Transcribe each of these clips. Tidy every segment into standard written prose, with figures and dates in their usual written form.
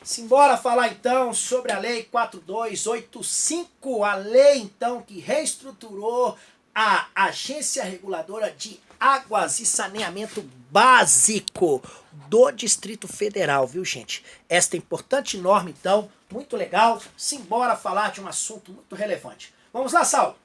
Simbora falar então sobre a Lei 4285, a lei então que reestruturou a Agência Reguladora de Águas e Saneamento Básico do Distrito Federal, viu, gente? Esta importante norma então, muito legal. Simbora falar de um assunto muito relevante. Vamos lá, Saulo.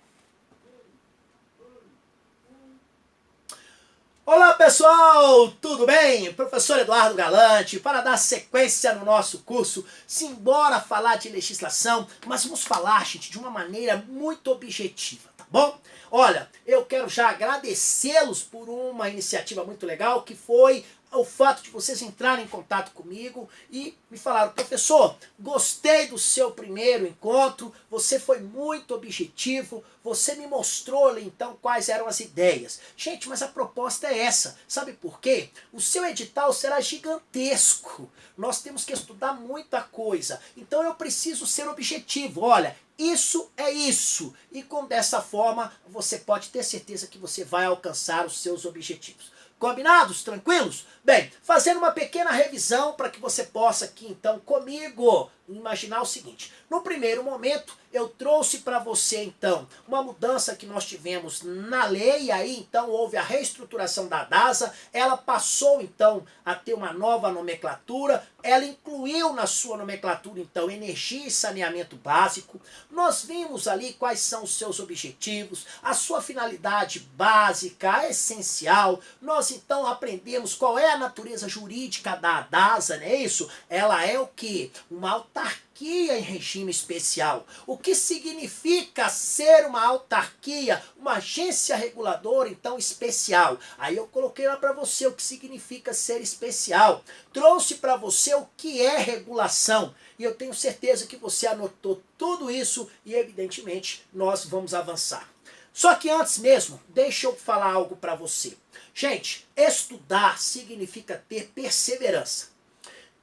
Olá pessoal, tudo bem? Professor Eduardo Galante, para dar sequência no nosso curso, simbora falar de legislação, mas vamos falar, gente, de uma maneira muito objetiva, tá bom? Olha, eu quero já agradecê-los por uma iniciativa muito legal, que foi o fato de vocês entrarem em contato comigo e me falaram: professor, gostei do seu primeiro encontro, você foi muito objetivo, você me mostrou então quais eram as ideias. Gente, mas a proposta é essa, sabe por quê? O seu edital será gigantesco, nós temos que estudar muita coisa, então eu preciso ser objetivo. Olha, isso é isso, e com dessa forma você pode ter certeza que você vai alcançar os seus objetivos. Combinados? Tranquilos? Bem, fazendo uma pequena revisão para que você possa aqui então comigo imaginar o seguinte. No primeiro momento eu trouxe para você então uma mudança que nós tivemos na lei, e aí então houve a reestruturação da DASA, ela passou então a ter uma nova nomenclatura, ela incluiu na sua nomenclatura então energia e saneamento básico. Nós vimos ali quais são os seus objetivos, a sua finalidade básica, essencial. Nós então aprendemos qual é a natureza jurídica da DASA, não é isso? Ela é o que? Uma autarquia em regime especial. O que significa ser uma autarquia, uma agência reguladora então especial? Aí eu coloquei lá para você o que significa ser especial. Trouxe para você o que é regulação. E eu tenho certeza que você anotou tudo isso e evidentemente nós vamos avançar. Só que antes mesmo, deixa eu falar algo para você. Gente, estudar significa ter perseverança.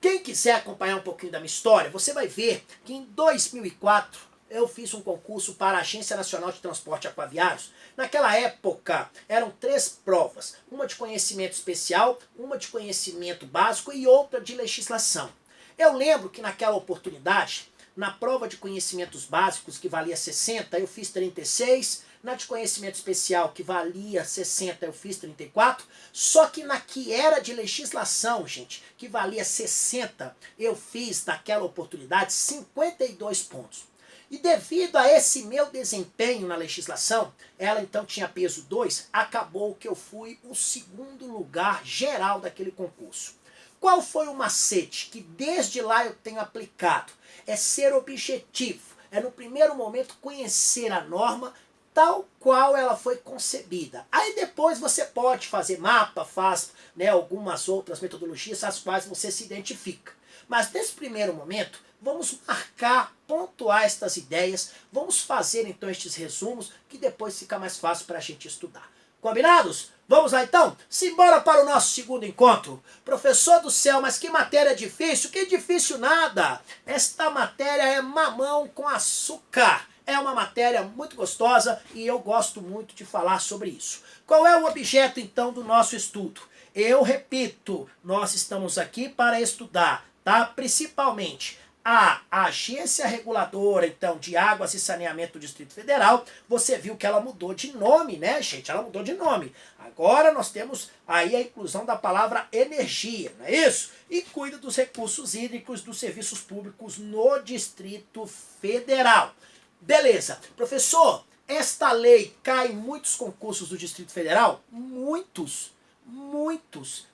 Quem quiser acompanhar um pouquinho da minha história, você vai ver que em 2004 eu fiz um concurso para a Agência Nacional de Transporte Aquaviários. Naquela época eram 3 provas, uma de conhecimento especial, uma de conhecimento básico e outra de legislação. Eu lembro que naquela oportunidade, na prova de conhecimentos básicos, que valia 60, eu fiz 36, na de conhecimento especial, que valia 60, eu fiz 34, só que na que era de legislação, gente, que valia 60, eu fiz naquela oportunidade 52 pontos. E devido a esse meu desempenho na legislação, ela então tinha peso 2, acabou que eu fui o 2º lugar geral daquele concurso. Qual foi o macete que desde lá eu tenho aplicado? É ser objetivo, é no primeiro momento conhecer a norma tal qual ela foi concebida. Aí depois você pode fazer mapa, faz algumas outras metodologias às quais você se identifica. Mas nesse primeiro momento, vamos marcar, pontuar estas ideias, vamos fazer então estes resumos, que depois fica mais fácil para a gente estudar. Combinados? Vamos lá então? Simbora para o nosso 2º encontro. Professor do céu, mas que matéria difícil? Que difícil nada! Esta matéria é mamão com açúcar. É uma matéria muito gostosa e eu gosto muito de falar sobre isso. Qual é o objeto então do nosso estudo? Eu repito, nós estamos aqui para estudar, tá? Principalmente a Agência Reguladora, então, de Águas e Saneamento do Distrito Federal. Você viu que ela mudou de nome, né, gente? Ela mudou de nome. Agora nós temos aí a inclusão da palavra energia, não é isso? E cuida dos recursos hídricos dos serviços públicos no Distrito Federal. Beleza. Professor, esta lei cai em muitos concursos do Distrito Federal? Muitos,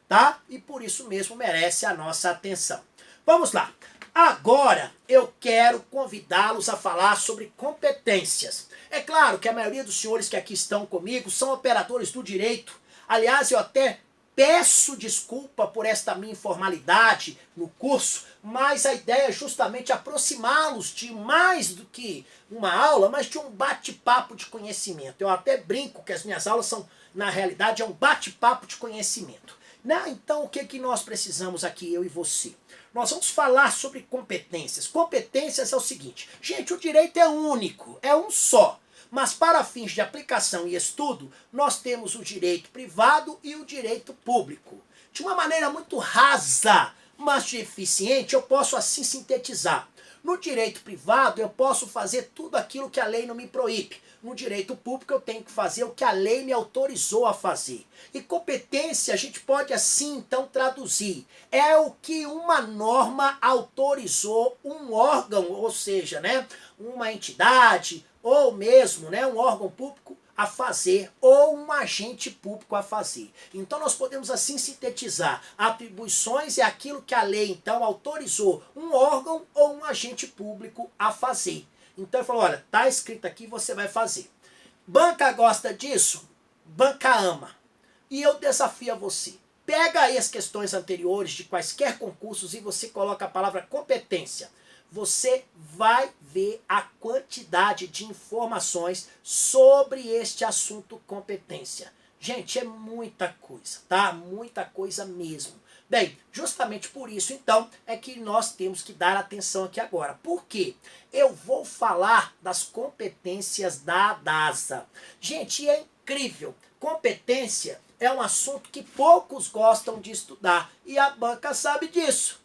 tá? E por isso mesmo merece a nossa atenção. Vamos lá. Agora eu quero convidá-los a falar sobre competências. É claro que a maioria dos senhores que aqui estão comigo são operadores do direito. Aliás, eu até peço desculpa por esta minha informalidade no curso, mas a ideia é justamente aproximá-los de mais do que uma aula, mas de um bate-papo de conhecimento. Eu até brinco que as minhas aulas são, na realidade, é um bate-papo de conhecimento. Então, o que nós precisamos aqui, eu e você? Nós vamos falar sobre competências. Competências é o seguinte, gente, o direito é único, é um só. Mas para fins de aplicação e estudo, nós temos o direito privado e o direito público. De uma maneira muito rasa, Mas de eficiente eu posso assim sintetizar. No direito privado eu posso fazer tudo aquilo que a lei não me proíbe. No direito público eu tenho que fazer o que a lei me autorizou a fazer. E competência a gente pode assim então traduzir. É o que uma norma autorizou um órgão, ou seja, né, uma entidade, ou mesmo né, um órgão público a fazer, ou um agente público a fazer. Então nós podemos assim sintetizar. Atribuições é aquilo que a lei então autorizou um órgão ou um agente público a fazer. Então ele falou, olha, tá escrito aqui, você vai fazer. Banca gosta disso? Banca ama. E eu desafio a você. Pega aí as questões anteriores de quaisquer concursos e você coloca a palavra competência. Você vai ver a quantidade de informações sobre este assunto competência. Gente, é muita coisa, tá? Muita coisa mesmo. Bem, justamente por isso, então, é que nós temos que dar atenção aqui agora. Por quê? Eu vou falar das competências da DASA. Gente, é incrível. Competência é um assunto que poucos gostam de estudar. E a banca sabe disso.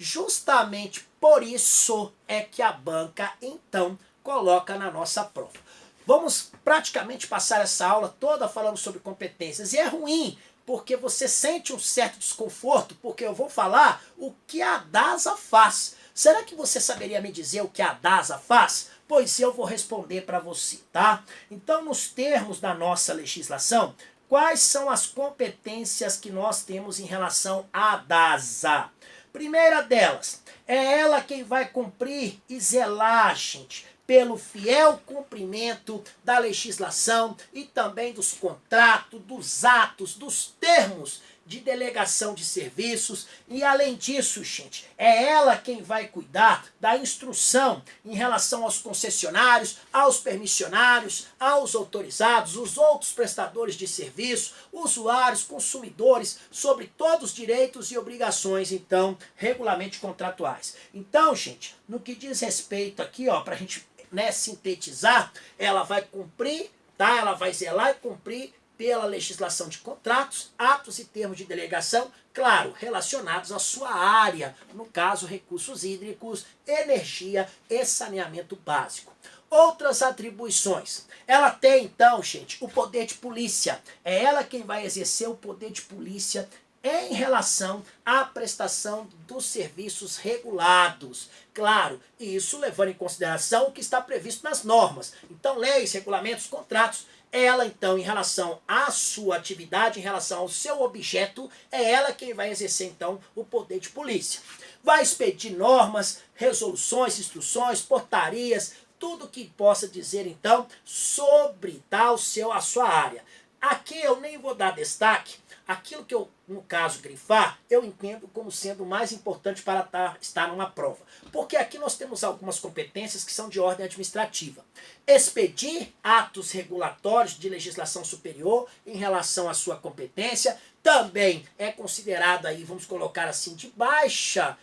Justamente por isso é que a banca, então, coloca na nossa prova. Vamos praticamente passar essa aula toda falando sobre competências. E é ruim, porque você sente um certo desconforto, porque eu vou falar o que a DASA faz. Será que você saberia me dizer o que a DASA faz? Pois eu vou responder para você, tá? Então, nos termos da nossa legislação, quais são as competências que nós temos em relação à DASA? Primeira delas, é ela quem vai cumprir e zelar, gente, pelo fiel cumprimento da legislação e também dos contratos, dos atos, dos termos de delegação de serviços. E além disso, gente, é ela quem vai cuidar da instrução em relação aos concessionários, aos permissionários, aos autorizados, os outros prestadores de serviço, usuários, consumidores, sobre todos os direitos e obrigações, então, regularmente contratuais. Então, gente, no que diz respeito aqui, ó, para a gente sintetizar, ela vai cumprir, tá? Ela vai zelar e cumprir pela legislação de contratos, atos e termos de delegação, claro, relacionados à sua área, no caso, recursos hídricos, energia e saneamento básico. Outras atribuições. Ela tem, então, gente, o poder de polícia. É ela quem vai exercer o poder de polícia em relação à prestação dos serviços regulados. Claro, isso levando em consideração o que está previsto nas normas. Então, leis, regulamentos, contratos. Ela, então, em relação à sua atividade, em relação ao seu objeto, é ela quem vai exercer, então, o poder de polícia. Vai expedir normas, resoluções, instruções, portarias, tudo que possa dizer, então, sobre a sua área. Aqui eu nem vou dar destaque. Aquilo que eu, no caso, grifar, eu entendo como sendo o mais importante para estar numa prova. Porque aqui nós temos algumas competências que são de ordem administrativa. Expedir atos regulatórios de legislação superior em relação à sua competência também é considerado aí, vamos colocar assim, de baixa,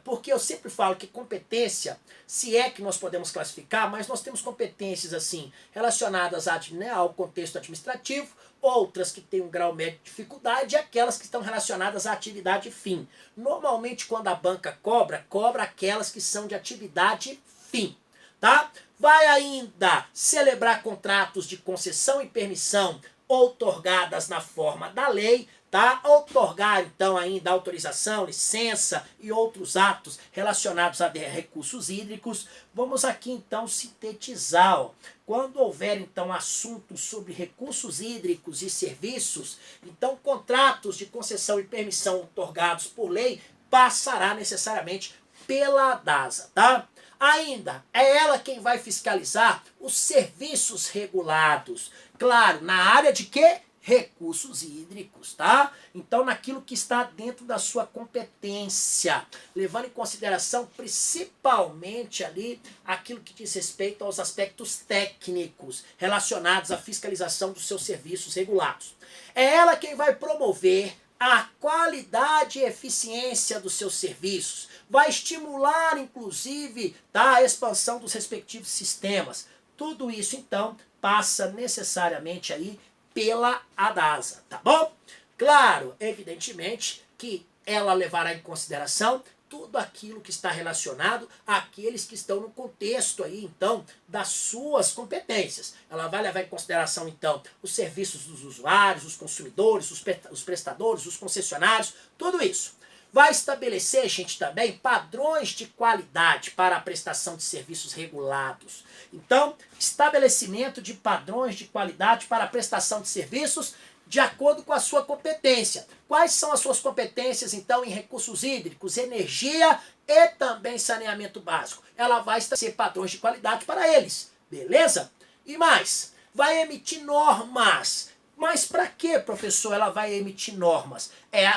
porque eu sempre falo que competência, se é que nós podemos classificar, mas nós temos competências assim, relacionadas ao contexto administrativo, outras que têm um grau médio de dificuldade e aquelas que estão relacionadas à atividade fim. Normalmente, quando a banca cobra aquelas que são de atividade fim, tá? Vai ainda celebrar contratos de concessão e permissão outorgadas na forma da lei, tá? Outorgar, então, ainda autorização, licença e outros atos relacionados a recursos hídricos. Vamos aqui, então, sintetizar, ó. Quando houver, então, assuntos sobre recursos hídricos e serviços, então, contratos de concessão e permissão outorgados por lei passará necessariamente pela DASA, tá? Ainda, é ela quem vai fiscalizar os serviços regulados. Claro, na área de quê? Recursos hídricos, tá? Então, naquilo que está dentro da sua competência, levando em consideração principalmente ali aquilo que diz respeito aos aspectos técnicos relacionados à fiscalização dos seus serviços regulados. É ela quem vai promover a qualidade e eficiência dos seus serviços, vai estimular, inclusive, a expansão dos respectivos sistemas. Tudo isso, então, passa necessariamente aí pela ADASA, tá bom? Claro, evidentemente, que ela levará em consideração tudo aquilo que está relacionado àqueles que estão no contexto aí, então, das suas competências. Ela vai levar em consideração, então, os serviços dos usuários, os consumidores, os prestadores, os concessionários, tudo isso. Vai estabelecer, gente, também padrões de qualidade para a prestação de serviços regulados. Então, estabelecimento de padrões de qualidade para a prestação de serviços de acordo com a sua competência. Quais são as suas competências, então, em recursos hídricos, energia e também saneamento básico? Ela vai estabelecer padrões de qualidade para eles, beleza? E mais, vai emitir normas. Mas para que, professor, ela vai emitir normas?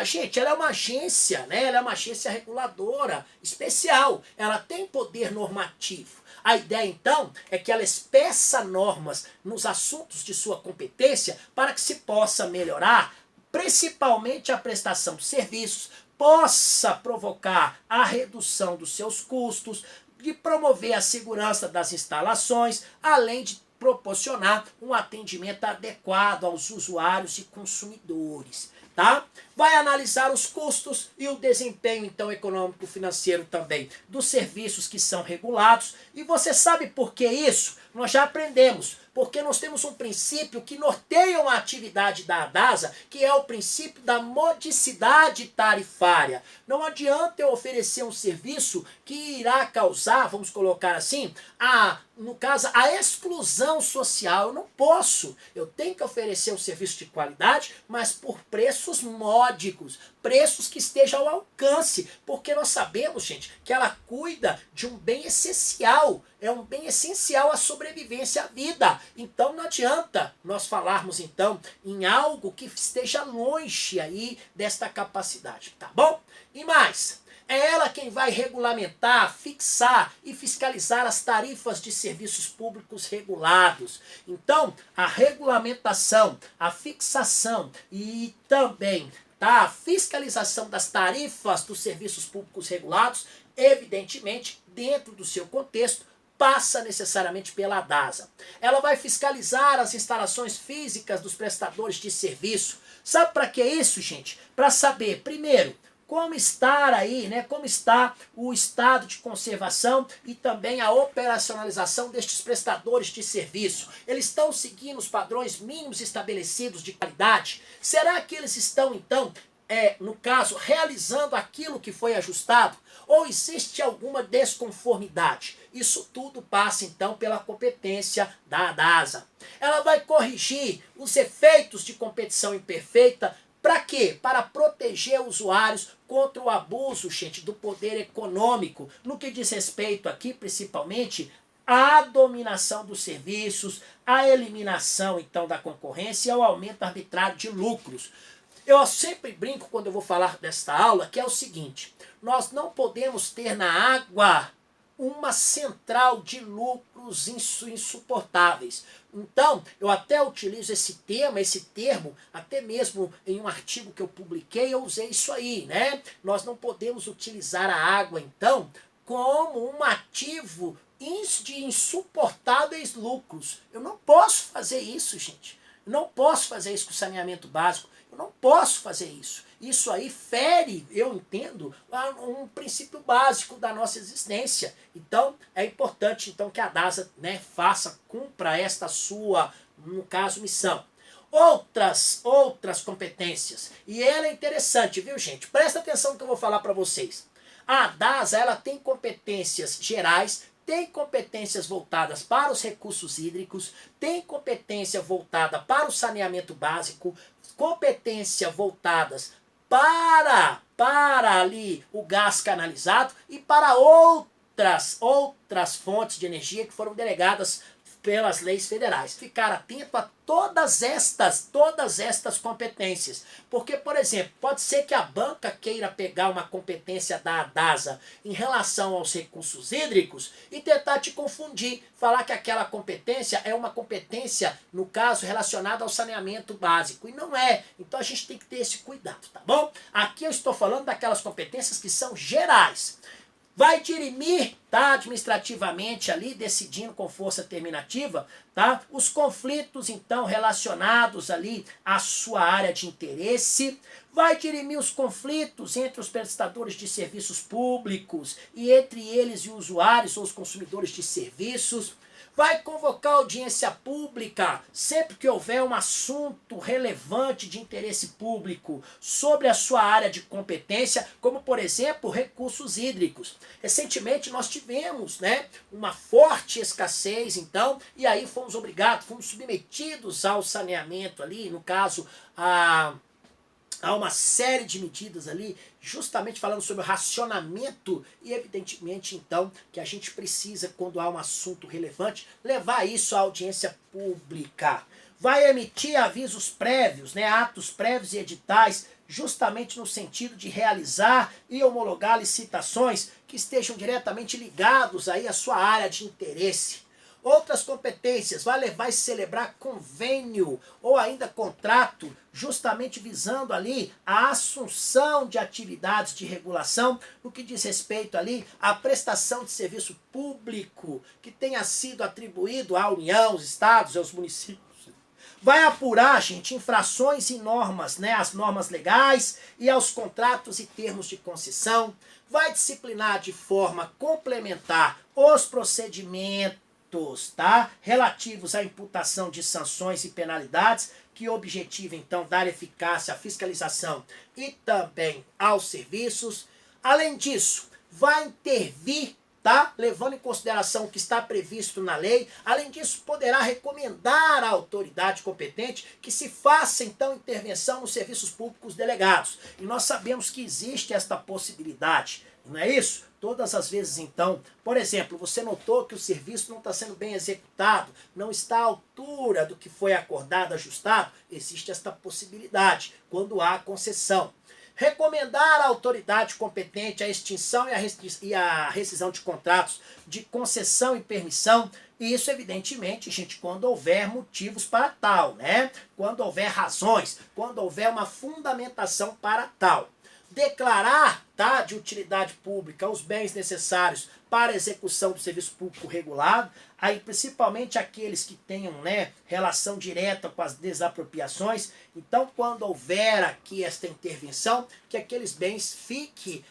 Gente, ela é uma agência, né? Ela é uma agência reguladora especial. Ela tem poder normativo. A ideia, então, é que ela espeça normas nos assuntos de sua competência para que se possa melhorar, principalmente a prestação de serviços, possa provocar a redução dos seus custos, de promover a segurança das instalações, além de proporcionar um atendimento adequado aos usuários e consumidores, tá? Vai analisar os custos e o desempenho, então, econômico-financeiro também dos serviços que são regulados. E você sabe por que isso? Nós já aprendemos. Porque nós temos um princípio que norteia a atividade da ADASA, que é o princípio da modicidade tarifária. Não adianta eu oferecer um serviço que irá causar, vamos colocar assim, no caso, a exclusão social. Eu não posso. Eu tenho que oferecer um serviço de qualidade, mas por preços módicos, preços que estejam ao alcance, porque nós sabemos, gente, que ela cuida de um bem essencial, é um bem essencial à sobrevivência, à vida. Então não adianta nós falarmos então em algo que esteja longe aí desta capacidade, tá bom? E mais, é ela quem vai regulamentar, fixar e fiscalizar as tarifas de serviços públicos regulados. Então, a regulamentação, a fixação e também a fiscalização das tarifas dos serviços públicos regulados, evidentemente, dentro do seu contexto, passa necessariamente pela ADASA. Ela vai fiscalizar as instalações físicas dos prestadores de serviço. Sabe para que isso, gente? Para saber, primeiro, como está aí, né? Como está o estado de conservação e também a operacionalização destes prestadores de serviço. Eles estão seguindo os padrões mínimos estabelecidos de qualidade? Será que eles estão, então, no caso, realizando aquilo que foi ajustado? Ou existe alguma desconformidade? Isso tudo passa, então, pela competência da ADASA. Ela vai corrigir os efeitos de competição imperfeita. Para quê? Para proteger usuários contra o abuso, gente, do poder econômico, no que diz respeito aqui, principalmente, à dominação dos serviços, à eliminação, então, da concorrência e ao aumento arbitrário de lucros. Eu sempre brinco quando eu vou falar desta aula, que é o seguinte: nós não podemos ter na água uma central de lucros insuportáveis. Então, eu até utilizo esse termo, até mesmo em um artigo que eu publiquei, eu usei isso aí, né? Nós não podemos utilizar a água, então, como um ativo de insuportáveis lucros. Eu não posso fazer isso, gente. Eu não posso fazer isso com saneamento básico. Eu não posso fazer isso. Isso aí fere, eu entendo, um princípio básico da nossa existência. Então, é importante então que a ADASA, né, cumpra esta sua, no caso, missão. Outras competências. E ela é interessante, viu, gente? Presta atenção no que eu vou falar para vocês. A ADASA, ela tem competências gerais, tem competências voltadas para os recursos hídricos, tem competência voltada para o saneamento básico, competência voltadas para ali o gás canalizado e para outras fontes de energia que foram delegadas pelas leis federais. Ficar atento a todas estas competências. Porque, por exemplo, pode ser que a banca queira pegar uma competência da ADASA em relação aos recursos hídricos e tentar te confundir, falar que aquela competência é uma competência, no caso, relacionada ao saneamento básico. E não é. Então a gente tem que ter esse cuidado, tá bom? Aqui eu estou falando daquelas competências que são gerais. Vai dirimir, tá, administrativamente ali, decidindo com força terminativa, tá, os conflitos, então, relacionados ali à sua área de interesse. vai dirimir os conflitos entre os prestadores de serviços públicos e entre eles e usuários ou os consumidores de serviços, vai convocar audiência pública sempre que houver um assunto relevante de interesse público sobre a sua área de competência, como, por exemplo, recursos hídricos. Recentemente nós tivemos, uma forte escassez, então, e aí fomos submetidos ao saneamento ali, no caso, há uma série de medidas ali, justamente falando sobre o racionamento e evidentemente então que a gente precisa, quando há um assunto relevante, levar isso à audiência pública. Vai emitir avisos prévios, atos prévios e editais, justamente no sentido de realizar e homologar licitações que estejam diretamente ligados aí à sua área de interesse. Outras competências, vai celebrar convênio ou ainda contrato, justamente visando ali a assunção de atividades de regulação no que diz respeito ali à prestação de serviço público que tenha sido atribuído à União, aos estados e aos municípios. Vai apurar, gente, infrações e normas, as normas legais e aos contratos e termos de concessão. Vai disciplinar de forma complementar os procedimentos, relativos à imputação de sanções e penalidades, que objetiva então dar eficácia à fiscalização e também aos serviços. Além disso, vai intervir, levando em consideração o que está previsto na lei. Além disso, poderá recomendar à autoridade competente que se faça então intervenção nos serviços públicos delegados. E nós sabemos que existe esta possibilidade, não é isso? Todas as vezes, então, por exemplo, você notou que o serviço não está sendo bem executado, não está à altura do que foi acordado, ajustado, existe esta possibilidade quando há concessão. Recomendar à autoridade competente a extinção e a rescisão de contratos de concessão e permissão, e isso, evidentemente, gente, quando houver motivos para tal, Quando houver razões, quando houver uma fundamentação para tal. Declarar, de utilidade pública os bens necessários para a execução do serviço público regulado, aí principalmente aqueles que tenham, relação direta com as desapropriações. Então, quando houver aqui esta intervenção, que aqueles bens fiquem,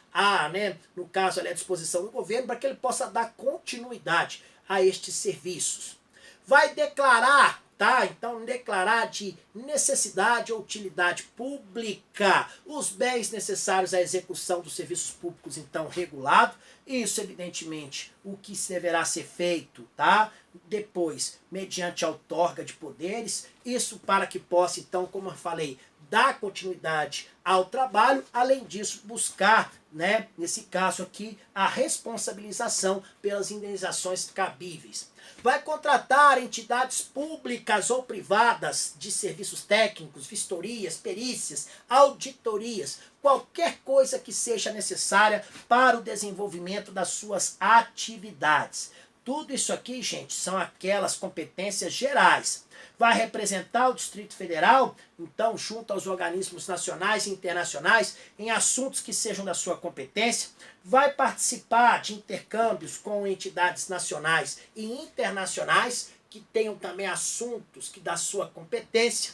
no caso ali, à disposição do governo, para que ele possa dar continuidade a estes serviços. Vai declarar, então declarar de necessidade ou utilidade pública os bens necessários à execução dos serviços públicos então regulado. Isso, evidentemente, o que deverá ser feito, depois, mediante a outorga de poderes, isso para que possa, então, como eu falei, dar continuidade ao trabalho, além disso, buscar, nesse caso aqui, a responsabilização pelas indenizações cabíveis. Vai contratar entidades públicas ou privadas de serviços técnicos, vistorias, perícias, auditorias, qualquer coisa que seja necessária para o desenvolvimento das suas atividades. Tudo isso aqui, gente, são aquelas competências gerais. Vai representar o Distrito Federal, então, junto aos organismos nacionais e internacionais, em assuntos que sejam da sua competência. Vai participar de intercâmbios com entidades nacionais e internacionais, que tenham também assuntos que da sua competência.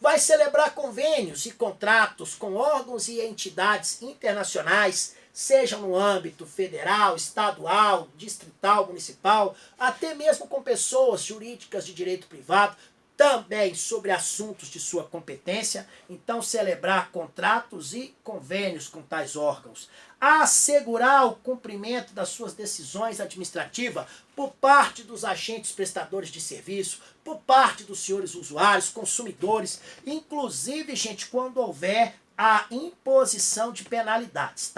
Vai celebrar convênios e contratos com órgãos e entidades internacionais, sejam no âmbito federal, estadual, distrital, municipal, até mesmo com pessoas jurídicas de direito privado, também sobre assuntos de sua competência. Então, celebrar contratos e convênios com tais órgãos. Assegurar o cumprimento das suas decisões administrativas por parte dos agentes prestadores de serviço, por parte dos senhores usuários, consumidores, inclusive, gente, quando houver a imposição de penalidades,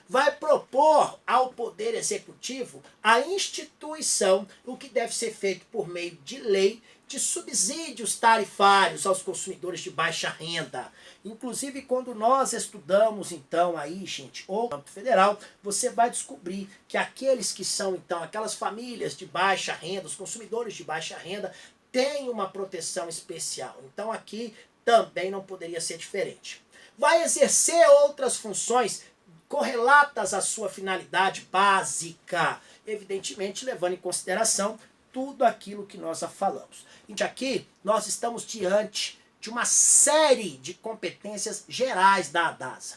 Vai propor ao Poder Executivo a instituição, o que deve ser feito por meio de lei, de subsídios tarifários aos consumidores de baixa renda. Inclusive, quando nós estudamos, então, aí, gente, o âmbito federal, você vai descobrir que aqueles que são, então, aquelas famílias de baixa renda, os consumidores de baixa renda, têm uma proteção especial. Então, aqui também não poderia ser diferente. Vai exercer outras funções correlatas à sua finalidade básica, evidentemente levando em consideração tudo aquilo que nós já falamos. E aqui nós estamos diante de uma série de competências gerais da ADASA.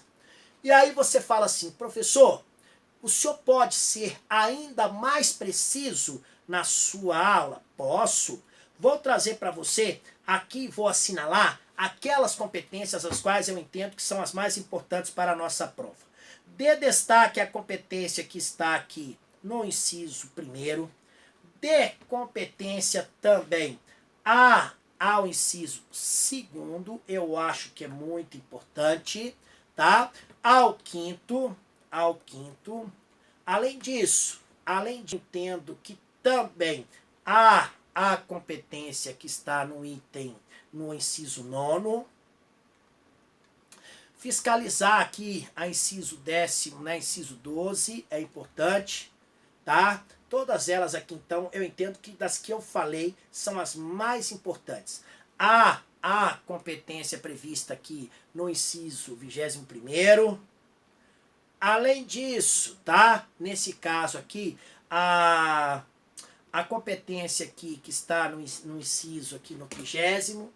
E aí você fala assim, professor, o senhor pode ser ainda mais preciso na sua aula? Posso. Vou trazer para você, aqui vou assinalar aquelas competências as quais eu entendo que são as mais importantes para a nossa prova. Dê destaque à competência que está aqui no inciso primeiro. Dê competência também ao inciso segundo, eu acho que é muito importante, tá? Ao quinto, além disso, entendo que também há a competência que está no inciso nono, fiscalizar aqui a inciso 10º, né, inciso 12, é importante, tá? Todas elas aqui, então, eu entendo que das que eu falei são as mais importantes. A competência prevista aqui no inciso 21º. Além disso, tá? Nesse caso aqui, a competência aqui que está no inciso aqui no 30º,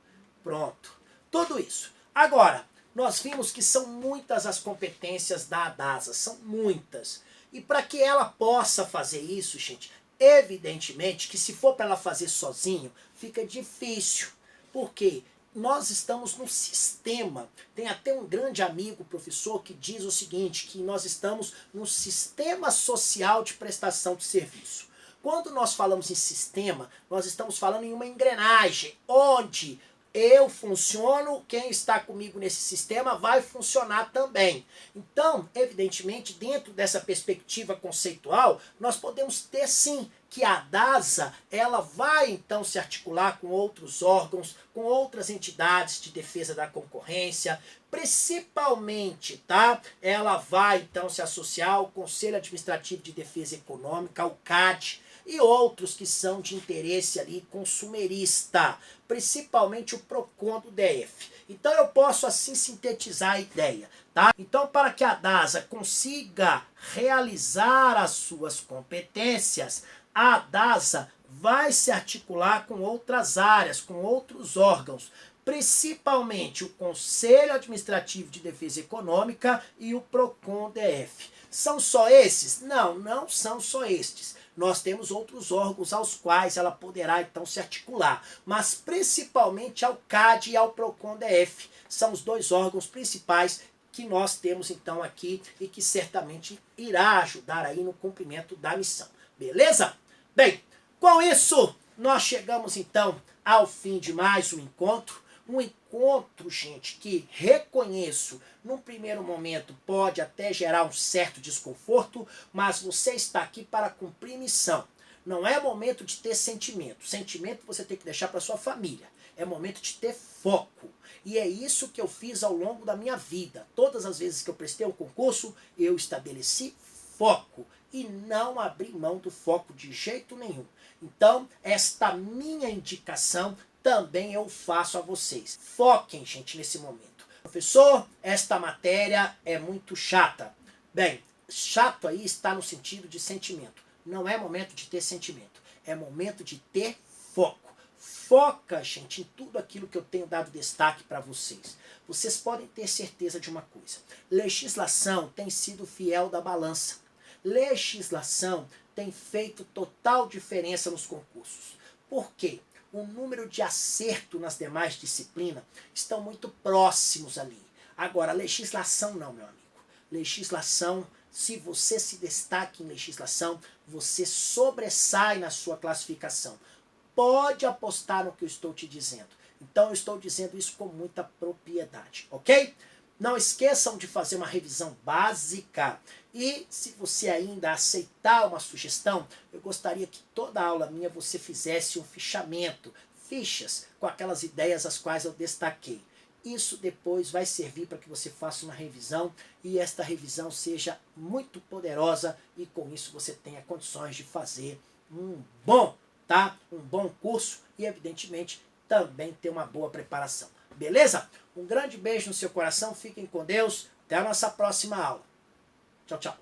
pronto. Tudo isso. Agora, nós vimos que são muitas as competências da ADASA, são muitas. E para que ela possa fazer isso, gente, evidentemente que se for para ela fazer sozinho, fica difícil. Por quê? Nós estamos num sistema, tem até um grande amigo, professor, que diz o seguinte, que nós estamos num sistema social de prestação de serviço. Quando nós falamos em sistema, nós estamos falando em uma engrenagem, onde eu funciono, quem está comigo nesse sistema vai funcionar também. Então, evidentemente, dentro dessa perspectiva conceitual, nós podemos ter sim que a ADASA, ela vai então se articular com outros órgãos, com outras entidades de defesa da concorrência, principalmente, tá? Ela vai então se associar ao Conselho Administrativo de Defesa Econômica, ao CAD, e outros que são de interesse ali consumerista, principalmente o PROCON do DF. Então eu posso assim sintetizar a ideia, tá? Então para que a DASA consiga realizar as suas competências, a DASA vai se articular com outras áreas, com outros órgãos, principalmente o Conselho Administrativo de Defesa Econômica e o PROCON DF. São só esses? Não, não são só estes. Nós temos outros órgãos aos quais ela poderá então se articular, mas principalmente ao CAD e ao PROCON DF. São os dois órgãos principais que nós temos então aqui e que certamente irá ajudar aí no cumprimento da missão. Beleza? Bem, com isso nós chegamos então ao fim de mais um encontro. Um encontro, gente, que reconheço, num primeiro momento pode até gerar um certo desconforto, mas você está aqui para cumprir missão. Não é momento de ter sentimento. Sentimento você tem que deixar para sua família. É momento de ter foco. E é isso que eu fiz ao longo da minha vida. Todas as vezes que eu prestei um concurso, eu estabeleci foco e não abri mão do foco de jeito nenhum. Então, esta minha indicação também eu faço a vocês. Foquem, gente, nesse momento. Professor, esta matéria é muito chata. Bem, chato aí está no sentido de sentimento. Não é momento de ter sentimento. É momento de ter foco. Foca, gente, em tudo aquilo que eu tenho dado destaque para vocês. Vocês podem ter certeza de uma coisa. Legislação tem sido fiel da balança. Legislação tem feito total diferença nos concursos. Por quê? O número de acerto nas demais disciplinas estão muito próximos ali. Agora, legislação não, meu amigo. Legislação, se você se destaca em legislação, você sobressai na sua classificação. Pode apostar no que eu estou te dizendo. Então, eu estou dizendo isso com muita propriedade, ok? Não esqueçam de fazer uma revisão básica. E se você ainda aceitar uma sugestão, eu gostaria que toda aula minha você fizesse um fichamento, fichas com aquelas ideias as quais eu destaquei. Isso depois vai servir para que você faça uma revisão e esta revisão seja muito poderosa e com isso você tenha condições de fazer um bom curso e evidentemente também ter uma boa preparação. Beleza? Um grande beijo no seu coração, fiquem com Deus, até a nossa próxima aula. Tchau, tchau.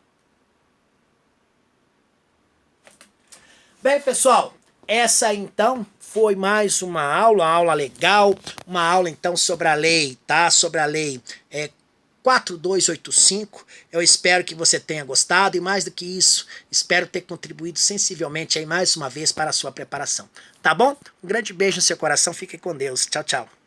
Bem, pessoal, essa então foi mais uma aula legal, uma aula então sobre a lei, tá? Sobre a lei 4285. Eu espero que você tenha gostado e mais do que isso, espero ter contribuído sensivelmente aí mais uma vez para a sua preparação. Tá bom? Um grande beijo no seu coração, fique com Deus. Tchau, tchau.